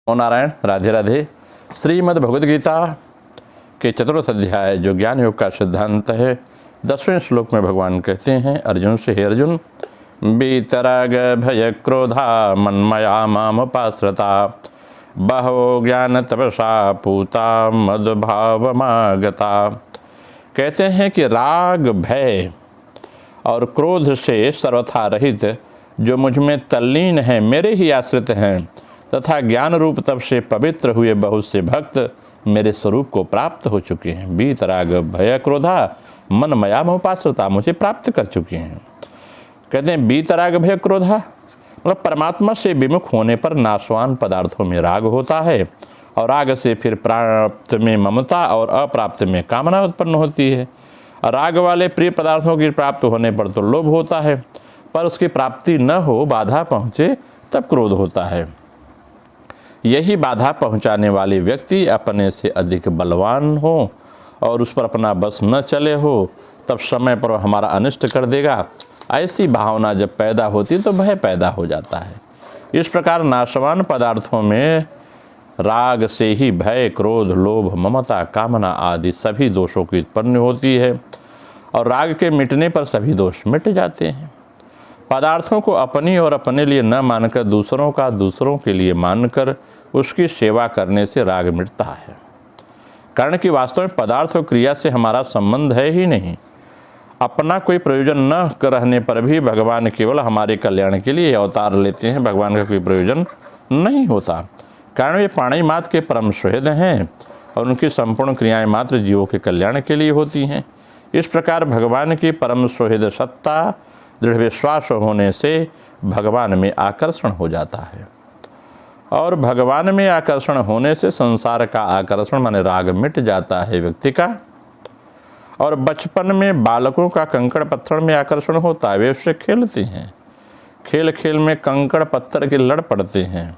ओ नारायण, राधे राधे। श्रीमद् भगवद गीता के चतुर्थ अध्याय जो ज्ञान योग का सिद्धांत है, 10वें श्लोक में भगवान कहते हैं अर्जुन से, हे अर्जुन, बीतराग भय क्रोधा मन्मया मामुपाश्रिता बहवो ज्ञान तपसा पूता मद्भावमागता। कहते हैं कि राग, भय और क्रोध से सर्वथा रहित जो मुझ में तल्लीन है, मेरे ही आश्रित हैं तथा ज्ञान रूप तप से पवित्र हुए बहुत से भक्त मेरे स्वरूप को प्राप्त हो चुके हैं। बीतराग भय क्रोधा मन मया मोपाश्रिता, मुझे प्राप्त कर चुके हैं। कहते हैं बीतराग भय क्रोधा मतलब परमात्मा से विमुख होने पर नाशवान पदार्थों में राग होता है, और राग से फिर प्राप्त में ममता और अप्राप्त में कामना उत्पन्न होती है। राग वाले प्रिय पदार्थों की प्राप्त होने पर तो लोभ होता है, पर उसकी प्राप्ति न हो, बाधा पहुँचे तब क्रोध होता है। यही बाधा पहुंचाने वाले व्यक्ति अपने से अधिक बलवान हो और उस पर अपना बस न चले हो, तब समय पर हमारा अनिष्ट कर देगा। ऐसी भावना जब पैदा होती तो भय पैदा हो जाता है। इस प्रकार नाशवान पदार्थों में राग से ही भय, क्रोध, लोभ, ममता, कामना आदि सभी दोषों की उत्पन्न होती है, और राग के मिटने पर सभी दोष मिट जाते हैं। पदार्थों को अपनी और अपने लिए न मानकर दूसरों का दूसरों के लिए मानकर उसकी सेवा करने से राग मिटता है। कारण कि वास्तव में पदार्थ और क्रिया से हमारा संबंध है ही नहीं। अपना कोई प्रयोजन न रहने पर भी भगवान केवल हमारे कल्याण के लिए अवतार लेते हैं, भगवान का कोई प्रयोजन नहीं होता। कारण वे प्राणी मात्र के परम सुहृद हैं और उनकी संपूर्ण क्रियाएं मात्र जीवों के कल्याण के लिए होती हैं। इस प्रकार भगवान की परम सुहृद सत्ता, दृढ़ विश्वास होने से भगवान में आकर्षण हो जाता है, और भगवान में आकर्षण होने से संसार का आकर्षण माने राग मिट जाता है व्यक्ति का। और बचपन में बालकों का कंकड़ पत्थर में आकर्षण होता है, वे उससे खेलते हैं, खेल खेल में कंकड़ पत्थर के लड़ पड़ते हैं,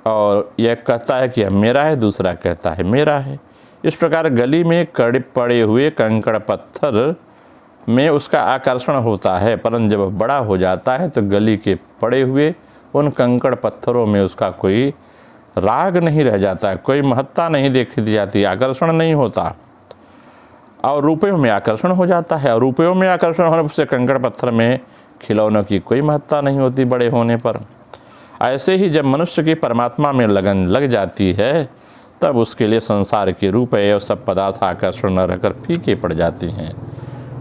और यह कहता है कि मेरा है, दूसरा कहता है मेरा है। इस प्रकार गली में पड़े हुए कंकड़ पत्थर में उसका आकर्षण होता है, परंतु जब बड़ा हो जाता है तो गली के पड़े हुए उन कंकड़ पत्थरों में उसका कोई राग नहीं रह जाता है, कोई महत्ता नहीं देखी दी जाती, आकर्षण नहीं होता, और रुपयों में आकर्षण हो जाता है। और रुपयों में आकर्षण होने से कंकड़ पत्थर में खिलौनों की कोई महत्ता नहीं होती बड़े होने पर। ऐसे ही जब मनुष्य की परमात्मा में लगन लग जाती है, तब उसके लिए संसार के रुपये और सब पदार्थ आकर्षण न रहकर फीके पड़ जाते हैं।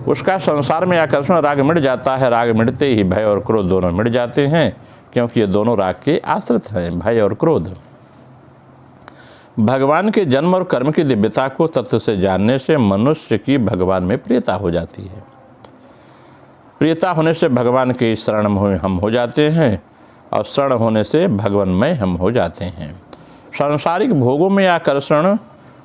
उसका संसार में आकर्षण राग मिट जाता है। राग मिटते ही भय और क्रोध दोनों मिट जाते हैं, क्योंकि ये दोनों राग के आश्रित हैं, भय और क्रोध। भगवान के जन्म और कर्म की दिव्यता को तत्व से जानने से मनुष्य की भगवान में प्रियता हो जाती है। प्रियता होने से भगवान के शरण में हम हो जाते हैं, और शरण होने से भगवानमय हम हो जाते हैं। सांसारिक भोगों में आकर्षण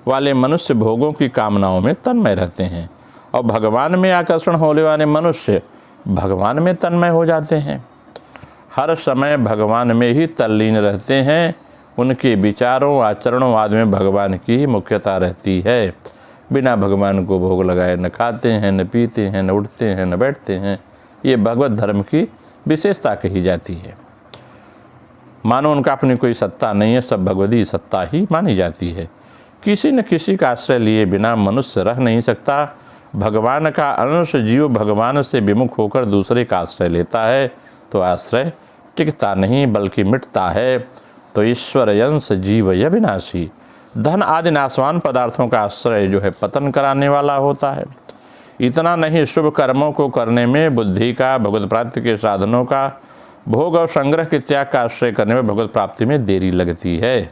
वाले मनुष्य भोगों की कामनाओं में तन्मय रहते हैं, और भगवान में आकर्षण होने वाले मनुष्य भगवान में तन्मय हो जाते हैं। हर समय भगवान में ही तल्लीन रहते हैं। उनके विचारों, आचरणों आदि में भगवान की ही मुख्यता रहती है। बिना भगवान को भोग लगाए न खाते हैं, न पीते हैं, न उठते हैं, न बैठते हैं। ये भगवत धर्म की विशेषता कही जाती है। मानो उनका अपनी कोई सत्ता नहीं है, सब भगवती सत्ता ही मानी जाती है। किसी न किसी का आश्रय लिए बिना मनुष्य रह नहीं सकता। भगवान का अंश जीव भगवान से विमुख होकर दूसरे का आश्रय लेता है तो आश्रय टिकता नहीं बल्कि मिटता है। तो ईश्वर अंश जीव य विनाशी। धन आदि नाशवान पदार्थों का आश्रय जो है पतन कराने वाला होता है। इतना नहीं, शुभ कर्मों को करने में बुद्धि का, भगवत प्राप्ति के साधनों का, भोग और संग्रह के त्याग का आश्रय करने में भगवत प्राप्ति में देरी लगती है।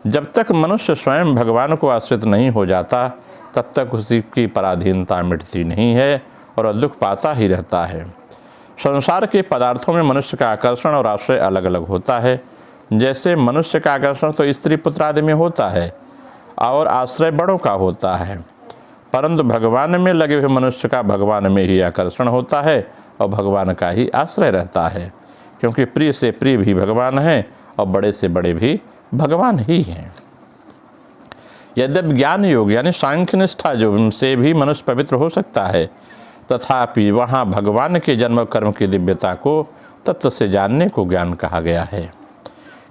जब तक मनुष्य स्वयं भगवान को आश्रित नहीं हो जाता, तब तक उसी की पराधीनता मिटती नहीं है और दुख पाता ही रहता है। संसार के पदार्थों में मनुष्य का आकर्षण और आश्रय अलग अलग होता है। जैसे मनुष्य का आकर्षण तो स्त्री पुत्र आदि में होता है और आश्रय बड़ों का होता है, परंतु भगवान में लगे हुए मनुष्य का भगवान में ही आकर्षण होता है और भगवान का ही आश्रय रहता है, क्योंकि प्रिय से प्रिय भी भगवान है और बड़े से बड़े भी भगवान ही हैं। यद्यपि ज्ञान योग यानी सांख्य निष्ठा जो से भी मनुष्य पवित्र हो सकता है, तथापि वहाँ भगवान के जन्म कर्म की दिव्यता को तत्व से जानने को ज्ञान कहा गया है।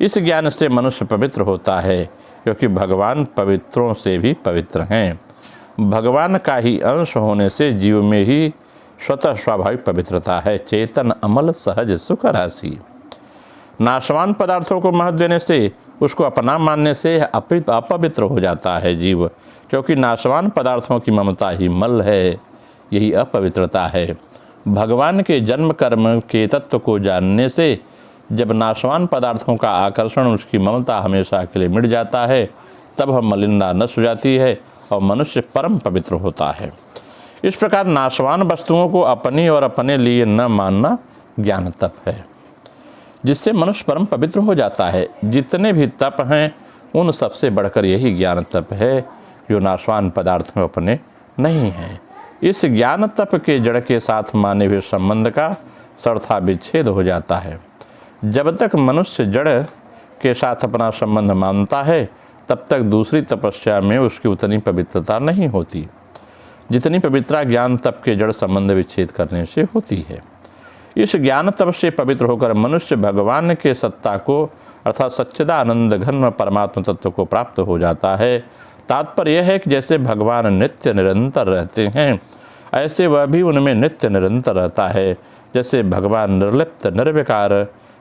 इस ज्ञान से मनुष्य पवित्र होता है, क्योंकि भगवान पवित्रों से भी पवित्र हैं। भगवान का ही अंश होने से जीव में ही स्वतः स्वाभाविक पवित्रता है। चेतन अमल सहज सुख राशि। नाशवान पदार्थों को महत्व देने से, उसको अपना मानने से अपवित्र हो जाता है जीव, क्योंकि नाशवान पदार्थों की ममता ही मल है, यही अपवित्रता है। भगवान के जन्म कर्म के तत्व को जानने से जब नाशवान पदार्थों का आकर्षण, उसकी ममता हमेशा के लिए मिट जाता है, तब वह मलिनता नष्ट हो जाती है और मनुष्य परम पवित्र होता है। इस प्रकार नाशवान वस्तुओं को अपनी और अपने लिए न मानना ज्ञान तप है, जिससे मनुष्य परम पवित्र हो जाता है। जितने भी तप हैं उन सबसे बढ़कर यही ज्ञान तप है, जो नाशवान पदार्थ में अपने नहीं है। इस ज्ञान तप के जड़ के साथ माने हुए संबंध का सर्वथा विच्छेद हो जाता है। जब तक मनुष्य जड़ के साथ अपना संबंध मानता है, तब तक दूसरी तपस्या में उसकी उतनी पवित्रता नहीं होती, जितनी पवित्रता ज्ञान तप के जड़ संबंध विच्छेद करने से होती है। इस ज्ञान तप से पवित्र होकर मनुष्य भगवान के सत्ता को अर्थात सच्चिदानंद घन परमात्मा तत्व को प्राप्त हो जाता है। तात्पर्य यह है कि जैसे भगवान नित्य निरंतर रहते हैं, ऐसे वह भी उनमें नित्य निरंतर रहता है। जैसे भगवान निर्लिप्त निर्विकार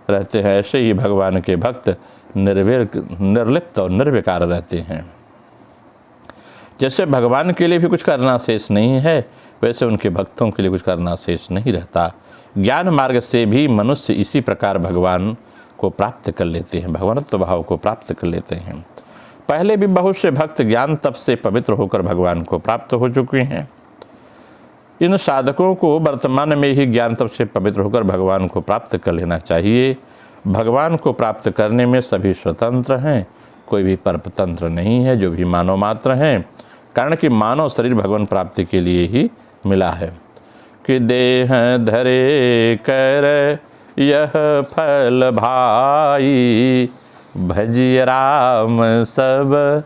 रहते हैं, ऐसे ही भगवान के भक्त निर्लिप्त और निर्विकार रहते हैं। जैसे भगवान के लिए भी कुछ करना शेष नहीं है, वैसे उनके भक्तों के लिए कुछ करना शेष नहीं रहता। ज्ञान मार्ग से भी मनुष्य इसी प्रकार भगवान को प्राप्त कर लेते हैं, भगवनत्व भाव को प्राप्त कर लेते हैं। पहले भी बहुत से भक्त ज्ञान तप से पवित्र होकर भगवान को प्राप्त हो चुके हैं। इन साधकों को वर्तमान में ही ज्ञान तप से पवित्र होकर भगवान को प्राप्त कर लेना चाहिए। भगवान को प्राप्त करने में सभी स्वतंत्र हैं, कोई भी परतंत्र नहीं है। जो भी मानव मात्र हैं, कारण कि मानव शरीर भगवान प्राप्ति के लिए ही मिला है। कि देह धरे कर यह फल भाई, भजिय राम सब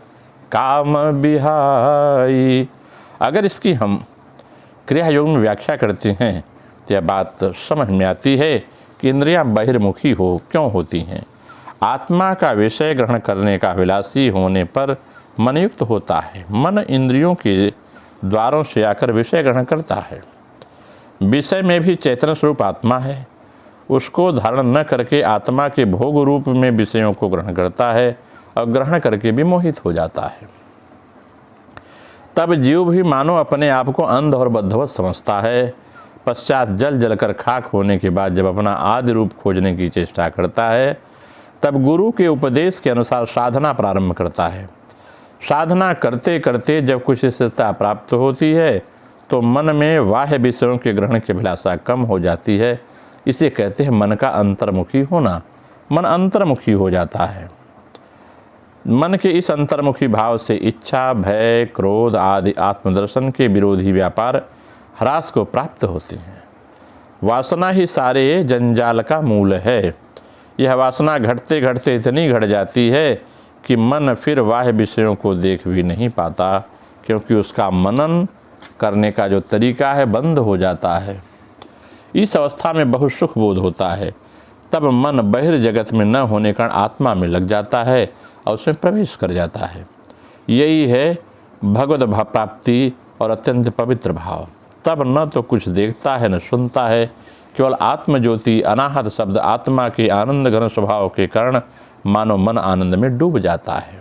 काम बिहाई। अगर इसकी हम क्रिया योग में व्याख्या करते हैं तो यह बात समझ में आती है कि इंद्रियां बहिर्मुखी क्यों होती हैं। आत्मा का विषय ग्रहण करने का अभिलाषी होने पर मन युक्त होता है। मन इंद्रियों के द्वारों से आकर विषय ग्रहण करता है। विषय में भी चैतन्य स्वरूप आत्मा है, उसको धारण न करके आत्मा के भोग रूप में विषयों को ग्रहण करता है और ग्रहण करके भी मोहित हो जाता है। तब जीव भी मानो अपने आप को अंध और बद्धवत समझता है। पश्चात जल जल कर खाक होने के बाद जब अपना आदि रूप खोजने की चेष्टा करता है, तब गुरु के उपदेश के अनुसार साधना प्रारंभ करता है। साधना करते करते जब कुछ स्थिरता प्राप्त होती है, तो मन में बाह्य विषयों के ग्रहण की अभिलाषा कम हो जाती है। इसे कहते हैं मन का अंतर्मुखी होना। मन अंतर्मुखी हो जाता है। मन के इस अंतर्मुखी भाव से इच्छा, भय, क्रोध आदि आत्मदर्शन के विरोधी व्यापार ह्रास को प्राप्त होते हैं। वासना ही सारे जंजाल का मूल है। यह वासना घटते घटते इतनी घट जाती है कि मन फिर बाह्य विषयों को देख भी नहीं पाता, क्योंकि उसका मनन करने का जो तरीका है बंद हो जाता है। इस अवस्था में बहुत सुख बोध होता है। तब मन बहिर्जगत में न होने कारण आत्मा में लग जाता है और उसमें प्रवेश कर जाता है। यही है भगवत भाव प्राप्ति और अत्यंत पवित्र भाव। तब न तो कुछ देखता है न सुनता है, केवल आत्मज्योति अनाहत शब्द आत्मा के आनंद घन स्वभाव के कारण मानो मन आनंद में डूब जाता है।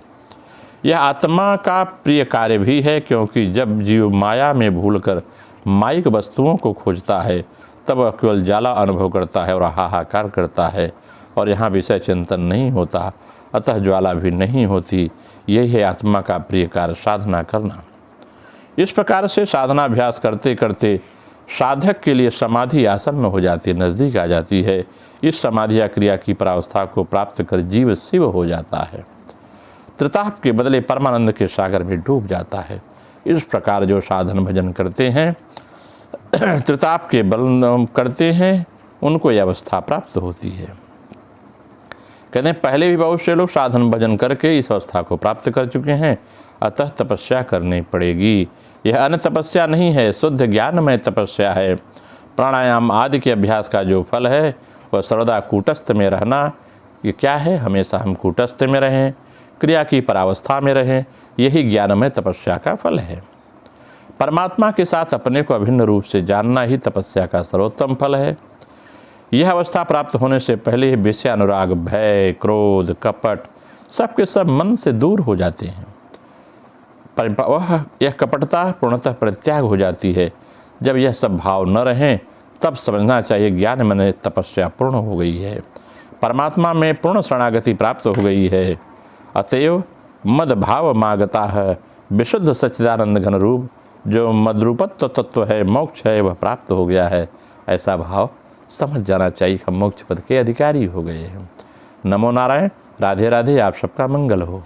यह आत्मा का प्रिय कार्य भी है, क्योंकि जब जीव माया में भूलकर मायिक वस्तुओं को खोजता है, तब वह केवल जाला अनुभव करता है और हाहाकार करता है, और यहाँ विषय चिंतन नहीं होता, अतः ज्वाला भी नहीं होती। यही है आत्मा का प्रिय कार्य, साधना करना। इस प्रकार से साधनाभ्यास करते करते साधक के लिए समाधि आसन्न हो जाती है, नज़दीक आ जाती है। इस समाधि या क्रिया की परावस्था को प्राप्त कर जीव शिव हो जाता है, त्रिताप के बदले परमानंद के सागर में डूब जाता है। इस प्रकार जो साधन भजन करते हैं, त्रिताप के बल करते हैं, उनको यह अवस्था प्राप्त होती है। कहते हैं पहले भी बहुत से लोग साधन भजन करके इस अवस्था को प्राप्त कर चुके हैं, अतः तपस्या करनी पड़ेगी। यह अन्य तपस्या नहीं है, शुद्ध ज्ञानमय तपस्या है। प्राणायाम आदि के अभ्यास का जो फल है वह सर्वदा कूटस्थ में रहना, ये क्या है, हमेशा हम कूटस्थ में रहें, क्रिया की परावस्था में रहें, यही ज्ञानमय तपस्या का फल है। परमात्मा के साथ अपने को अभिन्न रूप से जानना ही तपस्या का सर्वोत्तम फल है। यह अवस्था प्राप्त होने से पहले ही विषय अनुराग, भय, क्रोध, कपट सबके सब मन से दूर हो जाते हैं। यह कपटता पूर्णतः परित्याग हो जाती है। जब यह सब भाव न रहें तब समझना चाहिए ज्ञान में तपस्या पूर्ण हो गई है, परमात्मा में पूर्ण शरणागति प्राप्त हो गई है। अतएव मद भाव मागता है, विशुद्ध सच्चिदानंद घन रूप जो मद्रूपत्व तत्व है, मोक्ष है, वह प्राप्त हो गया है। ऐसा भाव समझ जाना चाहिए कि हम मोक्ष पद के अधिकारी हो गए हैं। नमो नारायण। राधे राधे। आप सबका मंगल हो।